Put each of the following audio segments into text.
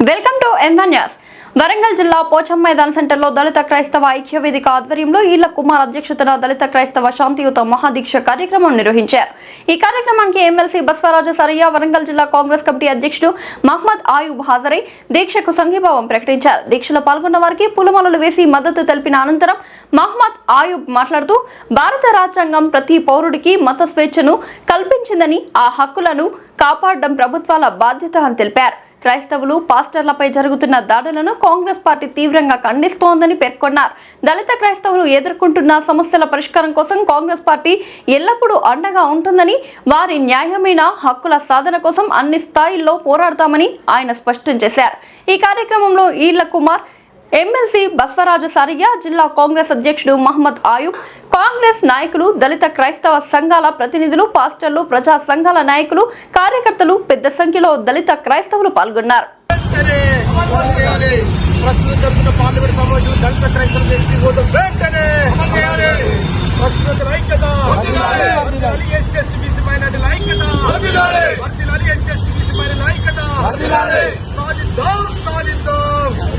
Welcome to M1 news. Warangal జిల్లా పోచం మైదాన్ సెంటర్లో దళిత క్రైస్తవ ఐక్య వేదిక ఆధ్వర్యంలో ఈళ్ల కుమార్ అధ్యక్షతన దళిత క్రైస్తవ శాంతియుత మహాదీక్ష కార్యక్రమం నిర్వహించారు. ఈ కార్యక్రమానికి ఎమ్మెల్సీ బస్వరాజు సరయ్య, వరంగల్ జిల్లా కాంగ్రెస్ కమిటీ అధ్యక్షుడు మహమ్మద్ ఆయూబ్ హాజరై దీక్షకు సంఘీభావం ప్రకటించారు. దీక్షలో పాల్గొన్న వారికి పూలమాలలు వేసి మద్దతు తెలిపిన అనంతరం మహమ్మద్ ఆయూబ్ మాట్లాడుతూ భారత రాజ్యాంగం ప్రతి పౌరుడికి మత స్వేచ్ఛను కల్పించిందని, ఆ హక్కులను కాపాడడం ప్రభుత్వాల బాధ్యత అని తెలిపారు. క్రైస్తవులు, పాస్టర్లపై జరుగుతున్న దాడులను కాంగ్రెస్ పార్టీ తీవ్రంగా ఖండిస్తోందని పేర్కొన్నారు. దళిత క్రైస్తవులు ఎదుర్కొంటున్న సమస్యల పరిష్కారం కోసం కాంగ్రెస్ పార్టీ ఎల్లప్పుడూ అండగా ఉంటుందని, వారి న్యాయమైన హక్కుల సాధన కోసం అన్ని స్థాయిల్లో పోరాడతామని ఆయన స్పష్టం చేశారు. ఈ కార్యక్రమంలో ఈళ్ల కుమార్, ఎమ్మెల్సీ బస్వరాజు సారయ్య, జిల్లా కాంగ్రెస్ అధ్యక్షుడు మహమ్మద్ ఆయూబ్, కాంగ్రెస్ నాయకులు, దళిత క్రైస్తవ సంఘాల ప్రతినిధులు, పాస్టర్లు, ప్రజా సంఘాల నాయకులు, కార్యకర్తలు పెద్ద సంఖ్యలో దళిత క్రైస్తవులు పాల్గొన్నారు.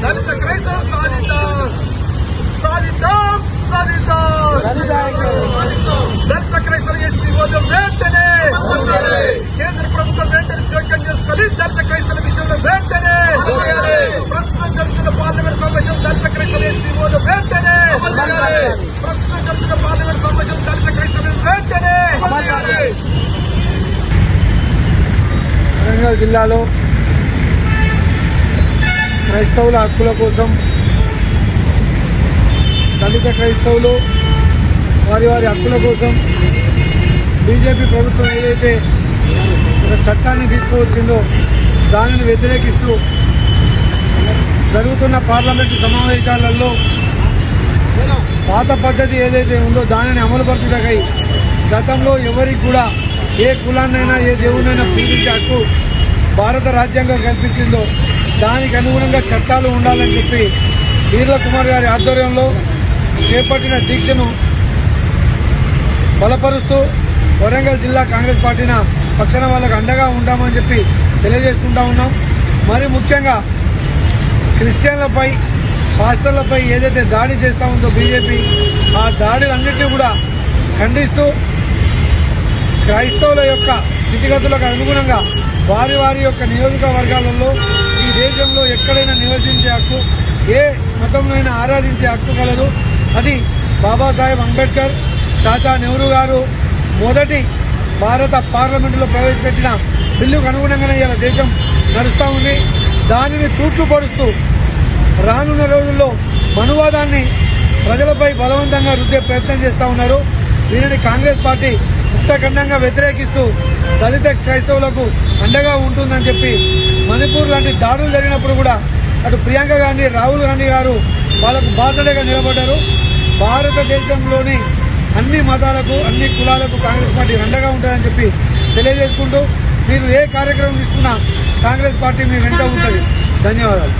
దళిత క్రైస్తవం సాధిద్దాం, సాధిద్దాం, సాధిద్దాం. దళిత క్రైస్తవ ఎస్సీ హోదా వెంటనే కేంద్ర ప్రభుత్వం వెంటనే జోక్యం చేసుకోవాలి. దళిత క్రైస్తవ విషయంలో వెంటనే ప్రస్తుతం జరుగుతున్న పార్లమెంట్ సమావేశం దళిత క్రైస్తవ ఎస్సీ హోదా వెంటనే, ప్రస్తుతం జరుగుతున్న పార్లమెంట్ సమావేశం దళిత క్రైస్తవ వెంటనే. వరంగల్ జిల్లాలో క్రైస్తవుల హక్కుల కోసం దళిత క్రైస్తవులు వారి హక్కుల కోసం బీజేపీ ప్రభుత్వం ఏదైతే ఒక చట్టాన్ని తీసుకువచ్చిందో దానిని వ్యతిరేకిస్తూ జరుగుతున్న పార్లమెంటు సమావేశాలలో పాత పద్ధతి ఏదైతే ఉందో దానిని అమలుపరచుటకై గతంలో ఎవరికి కూడా ఏ కులాన్నైనా ఏ దేవుడినైనా పూజించే హక్కు భారత రాజ్యాంగం కల్పించిందో దానికి అనుగుణంగా చట్టాలు ఉండాలని చెప్పి ఈళ్ల కుమార్ గారి ఆధ్వర్యంలో చేపట్టిన దీక్షను బలపరుస్తూ వరంగల్ జిల్లా కాంగ్రెస్ పార్టీ పక్షాన వాళ్ళకు అండగా ఉంటామని చెప్పి తెలియజేసుకుంటా ఉన్నాం. మరి ముఖ్యంగా క్రిస్టియన్లపై, పాస్టర్లపై ఏదైతే దాడి చేస్తూ ఉందో బీజేపీ, ఆ దాడులన్నింటినీ కూడా ఖండిస్తూ క్రైస్తవుల యొక్క స్థితిగతులకు అనుగుణంగా వారి యొక్క నియోజకవర్గాలలో ఈ దేశంలో ఎక్కడైనా నివసించే హక్కు, ఏ మతంలోనైనా ఆరాధించే హక్కు కలదు. అది బాబాసాహెబ్ అంబేద్కర్, చాచా నెహ్రూ గారు మొదటి భారత పార్లమెంటులో ప్రవేశపెట్టిన బిల్లుకు అనుగుణంగానే ఇలా దేశం నడుస్తూ ఉంది. దానిని తూట్లు పడుస్తూ రానున్న రోజుల్లో మనువాదాన్ని ప్రజలపై బలవంతంగా రుద్దే ప్రయత్నం చేస్తూ ఉన్నారు. దీనిని కాంగ్రెస్ పార్టీ ముక్తఖండంగా వ్యతిరేకిస్తూ దళిత క్రైస్తవులకు అండగా ఉంటుందని చెప్పి మణిపూర్ లాంటి దాడులు జరిగినప్పుడు కూడా అటు ప్రియాంక గాంధీ, రాహుల్ గాంధీ గారు వాళ్ళకు బాసడగా నిలబడ్డారు. భారతదేశంలోని అన్ని మతాలకు, అన్ని కులాలకు కాంగ్రెస్ పార్టీ అండగా ఉంటుందని చెప్పి తెలియజేసుకుంటూ మీరు ఏ కార్యక్రమం తీసుకున్నా కాంగ్రెస్ పార్టీ మీ వెంట ఉంటుంది. ధన్యవాదాలు.